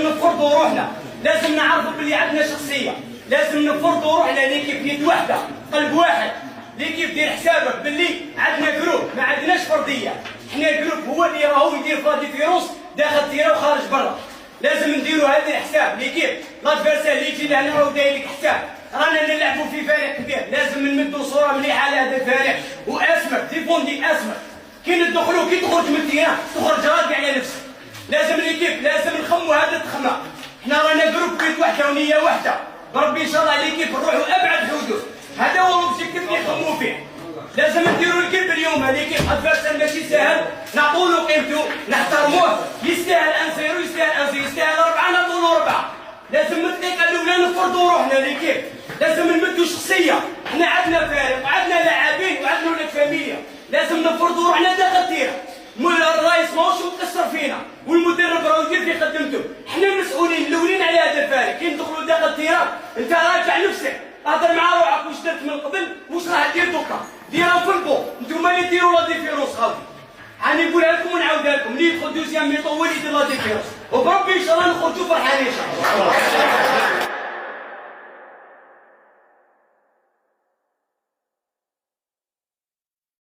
لازم نفرضوا روحنا، لازم نعرفوا باللي عندنا شخصيه، لازم نفرضوا روحنا ليكيب يد واحده قلب واحد. ليكيب دير حسابك باللي عندنا جروب، ما عندناش فرديه، حنا جروب هو اللي راهو يدير في لا ديفيرونس داخل تيرا وخارج برا. لازم نديروا هذا الحساب. ليكيب لادفيرسير اللي يجي لهنا راهو داير لك حساب، رانا نلعبوا في فريق كبير، لازم نمدوا صوره مليحه على هذا الفريق واسمك ديفوندي اسمك. كي ندخلوا كي تخرج من التيران تخرج راقي على نفسك. لازم ليكيب لازم نخموا هذا التخمه. حنا رانا جروب بيت واحده ونيه واحده، بربي ان شاء الله ليكيب نروحوا ابعد حدود. هذا هو الاوبجيكتيف اللي نخموا فيه. لازم نديروا الكيب اليوم. هذيك ادفيرسير ماشي ساهل، نعطوا له قيمته نحترموه، يستاهل انسيرو يستاهل انسيرو يستاهل 4 نعطوا له 4. لازم من الدقيقه الاولى نفرضوا روحنا ليكيب، لازم نمدوا شخصيه. حنا عندنا فريق وعندنا لاعبين وعندنا ولاد فاميليا، لازم نفرضوا روحنا داخل تيرا. الرئيس ماهوش مقصر فينا والمدرب راه يدير في خدمته. حنا المسؤولين الاولين على هذا الفريق. كي ندخلوا داخل تيرا انت راجع نفسك، هضر مع روحك واش درت من قبل واش راح دير دوكا، ديرها في البو. نتوما اللي ديروا لا ديفيرونس خاوتي. هاني نقولها لكم ونعاودها لكم، اللي يدخل دوزيام ميطون هو اللي يدير لا ديفيرونس، وبربي ان شاء الله نخرجوا فرحانين ان شاء الله.